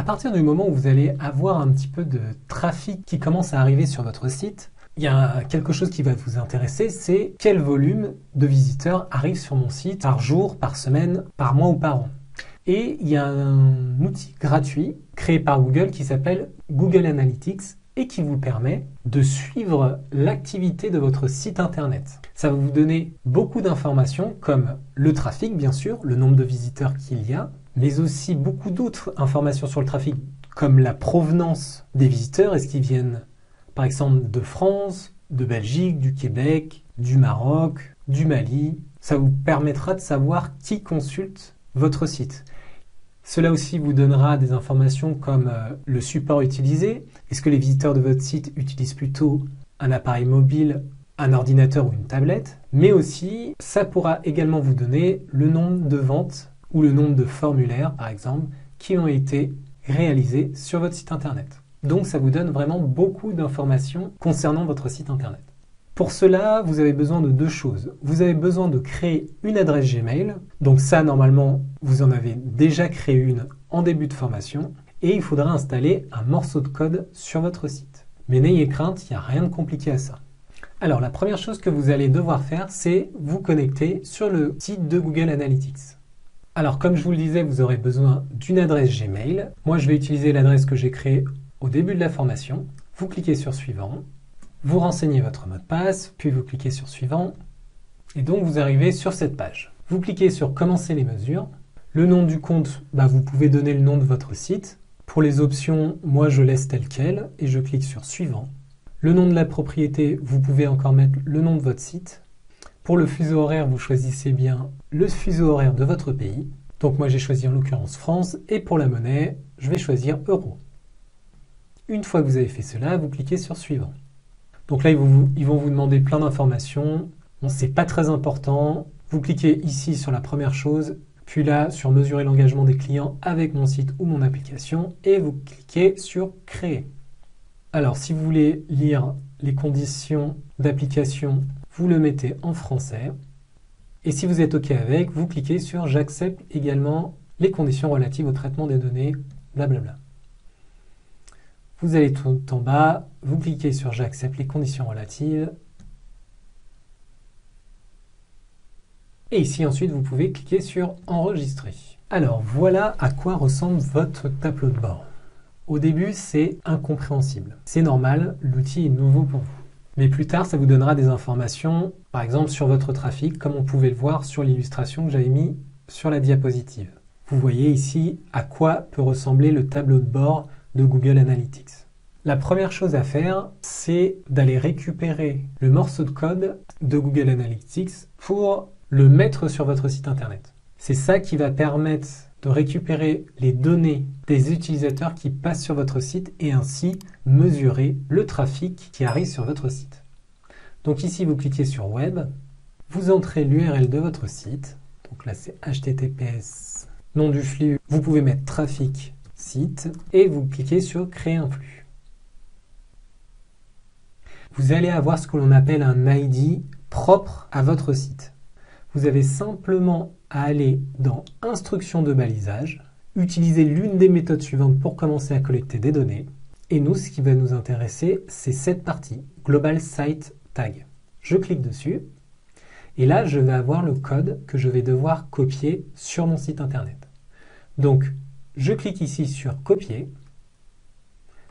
À partir du moment où vous allez avoir un petit peu de trafic qui commence à arriver sur votre site, il y a quelque chose qui va vous intéresser, c'est quel volume de visiteurs arrive sur mon site par jour, par semaine, par mois ou par an. Et il y a un outil gratuit créé par Google qui s'appelle Google Analytics et qui vous permet de suivre l'activité de votre site internet. Ça va vous donner beaucoup d'informations comme le trafic, bien sûr, le nombre de visiteurs qu'il y a, mais aussi beaucoup d'autres informations sur le trafic comme la provenance des visiteurs. Est-ce qu'ils viennent par exemple de France, de Belgique, du Québec, du Maroc, du Mali? Ça vous permettra de savoir qui consulte votre site. Cela aussi vous donnera des informations comme le support utilisé. Est-ce que les visiteurs de votre site utilisent plutôt un appareil mobile, un ordinateur ou une tablette? Mais aussi, ça pourra également vous donner le nombre de ventes ou le nombre de formulaires, par exemple, qui ont été réalisés sur votre site internet. Donc ça vous donne vraiment beaucoup d'informations concernant votre site internet. Pour cela, vous avez besoin de deux choses. Vous avez besoin de créer une adresse Gmail. Donc ça, normalement, vous en avez déjà créé une en début de formation. Et il faudra installer un morceau de code sur votre site. Mais n'ayez crainte, il n'y a rien de compliqué à ça. Alors la première chose que vous allez devoir faire, c'est vous connecter sur le site de Google Analytics. Alors comme je vous le disais, vous aurez besoin d'une adresse Gmail. Moi, je vais utiliser l'adresse que j'ai créée au début de la formation. Vous cliquez sur Suivant. Vous renseignez votre mot de passe, puis vous cliquez sur Suivant, et donc vous arrivez sur cette page. Vous cliquez sur Commencer les mesures. Le nom du compte, vous pouvez donner le nom de votre site. Pour les options, moi je laisse tel quel, et je clique sur Suivant. Le nom de la propriété, vous pouvez encore mettre le nom de votre site. Pour le fuseau horaire, vous choisissez bien le fuseau horaire de votre pays. Donc moi j'ai choisi en l'occurrence France, et pour la monnaie, je vais choisir euro. Une fois que vous avez fait cela, vous cliquez sur Suivant. Donc là, ils vont vous demander plein d'informations. Bon, c'est pas très important. Vous cliquez ici sur la première chose, puis là sur mesurer l'engagement des clients avec mon site ou mon application, et vous cliquez sur Créer. Alors, si vous voulez lire les conditions d'application, vous le mettez en français. Et si vous êtes OK avec, vous cliquez sur J'accepte également les conditions relatives au traitement des données, blablabla. Vous allez tout en bas, vous cliquez sur J'accepte les conditions relatives. Et ici ensuite, vous pouvez cliquer sur Enregistrer. Alors voilà à quoi ressemble votre tableau de bord. Au début, c'est incompréhensible. C'est normal, l'outil est nouveau pour vous. Mais plus tard, ça vous donnera des informations, par exemple sur votre trafic, comme on pouvait le voir sur l'illustration que j'avais mis sur la diapositive. Vous voyez ici à quoi peut ressembler le tableau de bord de Google Analytics. La première chose à faire, c'est d'aller récupérer le morceau de code de Google Analytics pour le mettre sur votre site internet. C'est ça qui va permettre de récupérer les données des utilisateurs qui passent sur votre site et ainsi mesurer le trafic qui arrive sur votre site. Donc ici, vous cliquez sur Web, vous entrez l'URL de votre site. Donc là, c'est https, nom du flux, vous pouvez mettre trafic site et vous cliquez sur Créer un flux. Vous allez avoir ce que l'on appelle un ID propre à votre site. Vous avez simplement à aller dans Instructions de balisage, utiliser l'une des méthodes suivantes pour commencer à collecter des données. Et nous, ce qui va nous intéresser, c'est cette partie, Global Site Tag. Je clique dessus et là, je vais avoir le code que je vais devoir copier sur mon site internet. Donc, je clique ici sur Copier.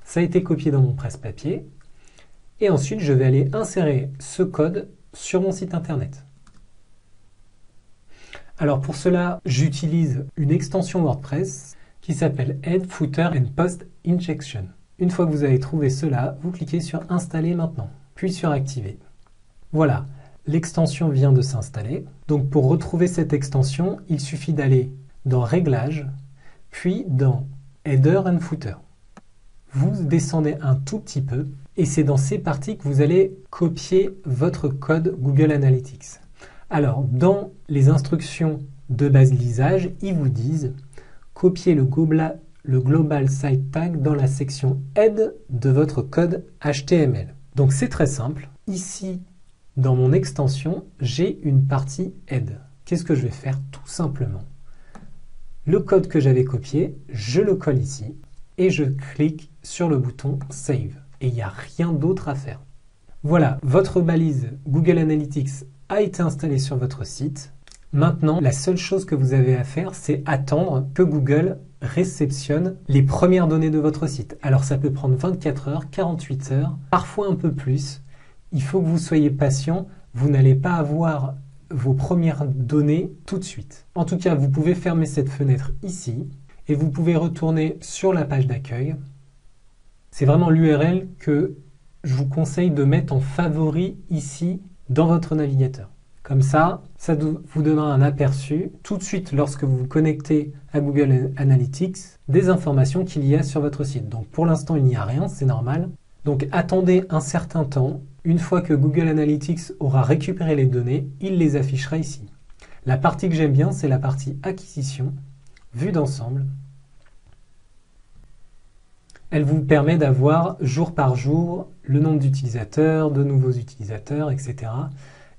Ça a été copié dans mon presse-papier. Et ensuite, je vais aller insérer ce code sur mon site internet. Alors pour cela, j'utilise une extension WordPress qui s'appelle Head, Footer and Post Injection. Une fois que vous avez trouvé cela, vous cliquez sur Installer maintenant, puis sur Activer. Voilà, l'extension vient de s'installer. Donc pour retrouver cette extension, il suffit d'aller dans Réglages, puis dans Header and Footer. Vous descendez un tout petit peu et c'est dans ces parties que vous allez copier votre code Google Analytics. Alors, dans les instructions de balisage, ils vous disent copier le Global Site Tag dans la section Head de votre code HTML. Donc c'est très simple. Ici, dans mon extension, j'ai une partie Head. Qu'est-ce que je vais faire? Tout simplement, le code que j'avais copié, je le colle ici. et je clique sur le bouton Save. Et il n'y a rien d'autre à faire. Voilà, votre balise Google Analytics a été installée sur votre site. Maintenant, la seule chose que vous avez à faire, c'est attendre que Google réceptionne les premières données de votre site. Alors ça peut prendre 24 heures, 48 heures, parfois un peu plus. Il faut que vous soyez patient, vous n'allez pas avoir vos premières données tout de suite. En tout cas, vous pouvez fermer cette fenêtre ici et vous pouvez retourner sur la page d'accueil. C'est vraiment l'URL que je vous conseille de mettre en favori ici dans votre navigateur. Comme ça vous donnera un aperçu tout de suite lorsque vous vous connectez à Google Analytics des informations qu'il y a sur votre site. Donc pour l'instant, il n'y a rien, c'est normal. Donc attendez un certain temps. Une fois que Google Analytics aura récupéré les données, il les affichera ici. La partie que j'aime bien, c'est la partie acquisition, vue d'ensemble. Elle vous permet d'avoir jour par jour le nombre d'utilisateurs, de nouveaux utilisateurs, etc.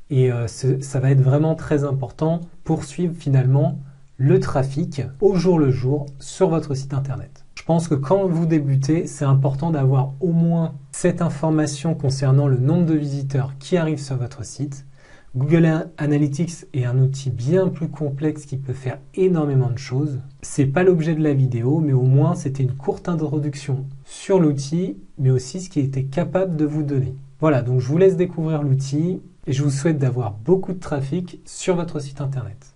Et ça va être vraiment très important pour suivre finalement le trafic au jour le jour sur votre site internet. Je pense que quand vous débutez, c'est important d'avoir au moins cette information concernant le nombre de visiteurs qui arrivent sur votre site. Google Analytics est un outil bien plus complexe qui peut faire énormément de choses. C'est pas l'objet de la vidéo, mais au moins c'était une courte introduction sur l'outil, mais aussi ce qu'il était capable de vous donner. Voilà, donc je vous laisse découvrir l'outil et je vous souhaite d'avoir beaucoup de trafic sur votre site internet.